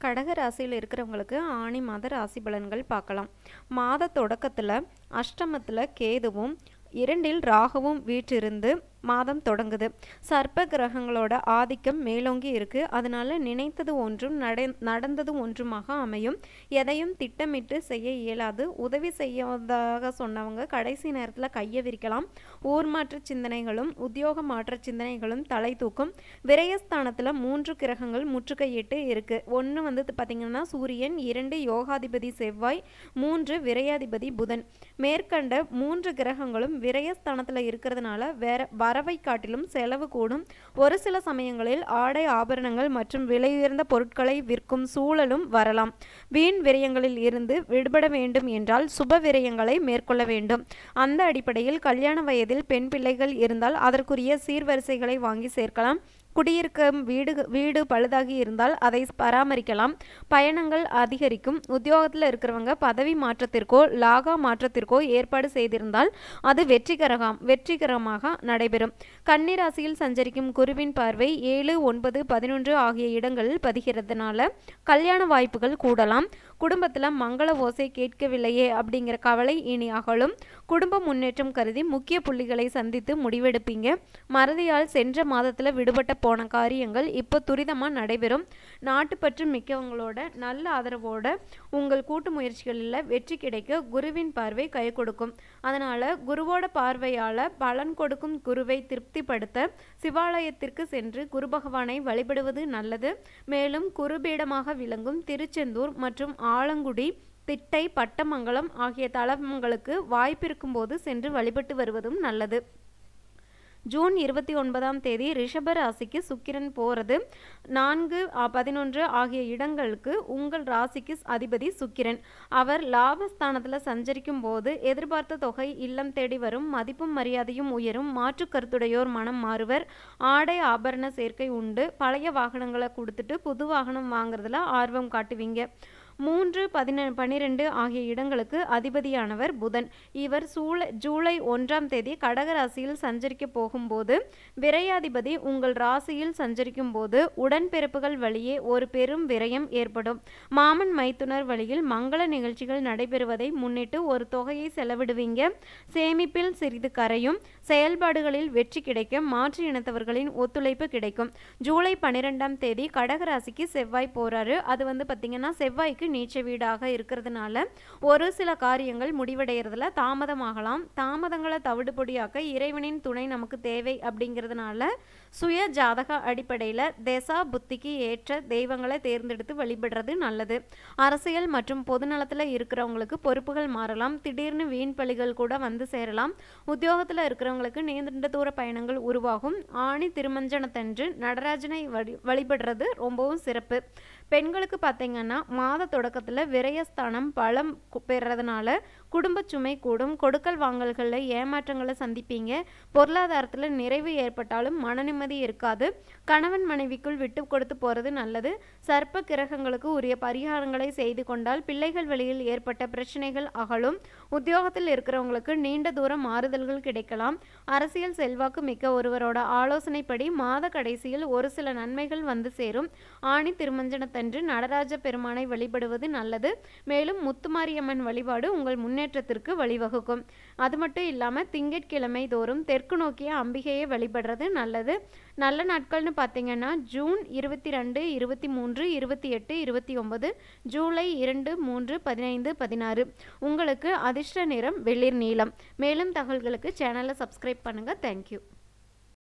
கடக ராசியில் இருக்கிறவங்களுக்கு ஆணி மாத ராசி பலன்கள் பார்க்கலாம். மாத தொடக்கத்தில் அஷ்டமத்தில் கேதுவும் 2ல் ராகுவும் வீற்றிருந்து மாதம் தொடங்குது. சர்ப்ப கிரகங்களோட ஆதிக்கம் மேலோங்கி இருக்கு. அதனால நினைத்தது ஒன்றும் நடந்தது ஒன்றுமாக அமையும். எதையும் திட்டமிட்டு செய்ய இயலாது. உதவி செய்வதாக சொன்னவங்க கடைசி நேரத்தில் கையை விரிக்கலாம். ஊர் மாற்ற சிந்தனைகளும் உத்தியோக மாற்ற சிந்தனைகளும் தலை தூக்கும். விரயஸ்தானத்தில் 3 கிரகங்கள் முற்றுகையிட்டு இருக்கு. ஒன்று பார்த்தீங்கன்னா சூரியன், 2 யோகாதிபதி செவ்வாய், 3 விரையாதிபதி புதன். மேற்கண்ட 3 கிரகங்களும் விரயஸ்தானத்தில் இருக்கிறதுனால வரவை காட்டிலும் செலவு கூடும். ஒரு சில சமயங்களில் ஆடை ஆபரணங்கள் மற்றும் விலையுயர்ந்த பொருட்களை விற்கும் சூழலும் வரலாம். வீண் விரயங்களில் இருந்து விடுபட வேண்டும் என்றால் சுப விரயங்களை மேற்கொள்ள வேண்டும். அந்த அடிப்படையில் கல்யாண வயதில் பெண் பிள்ளைகள் இருந்தால் அதற்குரிய சீர்வரிசைகளை வாங்கி சேர்க்கலாம். குடியிருக்கும் வீடு பழுதாகி இருந்தால் அதை பராமரிக்கலாம். பயணங்கள் அதிகரிக்கும். உத்தியோகத்தில் இருக்கிறவங்க பதவி மாற்றத்திற்கோ லாகா மாற்றத்திற்கோ ஏற்பாடு செய்திருந்தால் அது வெற்றிகரமாக நடைபெறும். கன்னி ராசியில் சஞ்சரிக்கும் குருவின் பார்வை 7, 9, 11 ஆகிய இடங்களில் பதிகிறதுனால கல்யாண வாய்ப்புகள் கூடலாம். குடும்பத்தில் மங்கள ஓசை கேட்கவில்லையே அப்படிங்கிற கவலை இனி அகலும். குடும்ப முன்னேற்றம் கருதி முக்கிய புள்ளிகளை சந்தித்து முடிவெடுப்பீங்க. மறதியால் சென்ற மாதத்தில் விடுபட்ட போன காரியங்கள் இப்போ துரிதமாக நடைபெறும். நாட்டுப்பற்று மிக்கவங்களோட நல்ல ஆதரவோட உங்கள் கூட்டு முயற்சிகளில் வெற்றி கிடைக்க குருவின் பார்வை கை கொடுக்கும். அதனால குருவோட பார்வையால் பலன் கொடுக்கும் குருவை திருப்திப்படுத்த சிவாலயத்திற்கு சென்று குரு பகவானை வழிபடுவது நல்லது. மேலும் குருபீடமாக விளங்கும் திருச்செந்தூர் மற்றும் ஆலங்குடி, திட்டை, பட்டமங்கலம் ஆகிய தலங்களுக்கு வாய்ப்பிருக்கும் போது சென்று வழிபட்டு வருவதும் நல்லது. ஜூன் 29ஆம் தேதி ரிஷப ராசிக்கு சுக்கிரன் போகிறது. 4, 11 ஆகிய இடங்களுக்கு உங்கள் ராசிக்கு அதிபதி சுக்கிரன். அவர் லாபஸ்தானத்தில் சஞ்சரிக்கும் போது எதிர்பார்த்த தொகை இல்லம் தேடி வரும். மதிப்பும் மரியாதையும் உயரும். மாற்று கருத்துடையோர் மனம் மாறுவர். ஆடை ஆபரண சேர்க்கை உண்டு. பழைய வாகனங்களை கொடுத்துட்டு புது வாகனம் வாங்குறதுல ஆர்வம் காட்டுவீங்க. 3, 12 ஆகிய இடங்களுக்கு அதிபதியானவர் புதன். இவர் ஜூலை 1ஆம் தேதி கடகராசியில் சஞ்சரிக்க போகும்போது விரையாதிபதி உங்கள் ராசியில் சஞ்சரிக்கும் போது உடன்பிறப்புகள் வழியே ஒரு பெரும் விரயம் ஏற்படும். மாமன் மைத்துனர் வழியில் மங்கள நிகழ்ச்சிகள் நடைபெறுவதை முன்னிட்டு ஒரு தொகையை செலவிடுவீங்க. சேமிப்பில் சிறிது கரையும். செயல்பாடுகளில் வெற்றி கிடைக்க மாற்று இனத்தவர்களின் ஒத்துழைப்பு கிடைக்கும். ஜூலை 12ஆம் தேதி கடகராசிக்கு செவ்வாய் போறாரு. அது பார்த்தீங்கன்னா செவ்வாய்க்கு நீச்ச வீடாக இருக்கிறதுனால ஒரு சில காரியங்கள் முடிவடைகிறதுல தாமதமாகலாம். தாமதங்களை தவிடுபொடியாக்க இறைவனின் துணை நமக்கு தேவை அப்படிங்கிறதுனால சுய ஜாதக அடிப்படையில் தேசா புத்திக்கு ஏற்ற தெய்வங்களை தேர்ந்தெடுத்து வழிபடுறது நல்லது. அரசியல் மற்றும் பொதுநலத்தில் இருக்கிறவங்களுக்கு பொறுப்புகள் மாறலாம். திடீர்னு வீண் பழிகள் கூட வந்து சேரலாம். உத்தியோகத்தில் இருக்கிறவங்களுக்கு நீண்ட தூர பயணங்கள் உருவாகும். ஆணி திருமஞ்சனத்தன்று நடராஜனை வழிபடுறது ரொம்பவும் சிறப்பு. பெண்களுக்கு பார்த்தீங்கன்னா மாத தொடக்கத்தில் விரயஸ்தானம் பலம் பெறதுனால குடும்ப சுமை கூடும். கொடுக்கல் வாங்கல்களில் ஏமாற்றங்களை சந்திப்பீங்க. பொருளாதாரத்தில் நிறைவு ஏற்பட்டாலும் மன நிம்மதி இருக்காது. கணவன் மனைவிக்குள் விட்டு கொடுத்து போகிறது நல்லது. சர்ப்ப கிரகங்களுக்கு உரிய பரிகாரங்களை செய்து கொண்டால் பிள்ளைகள் வழியில் ஏற்பட்ட பிரச்சனைகள் அகலும். உத்தியோகத்தில் இருக்கிறவங்களுக்கு நீண்ட தூரம் மாறுதல்கள் கிடைக்கலாம். அரசியல் செல்வாக்கு மிக்க ஒருவரோட ஆலோசனைப்படி மாத கடைசியில் ஒரு சில நன்மைகள் வந்து சேரும். ஆணி திருமஞ்சனத்தன்று நடராஜ பெருமானை வழிபடுவது நல்லது. மேலும் முத்துமாரியம்மன் வழிபாடு உங்கள் முன்னேற்றத்திற்கு வழிவகுக்கும். அது மட்டும் இல்லாமல் திங்கட்கிழமை தோறும் தெற்கு நோக்கிய அம்பிகையை வழிபடுறது நல்லது. நல்ல நாட்கள்னு பார்த்தீங்கன்னா ஜூன் 22, 23, 28, 29, ஜூலை 2, 3, 15, 16. உங்களுக்கு அதிர்ஷ்ட நிறம் வெளிர் நீலம். மேலும் தகவல்களுக்கு சேனலை சப்ஸ்கிரைப் பண்ணுங்கள். தேங்க்யூ.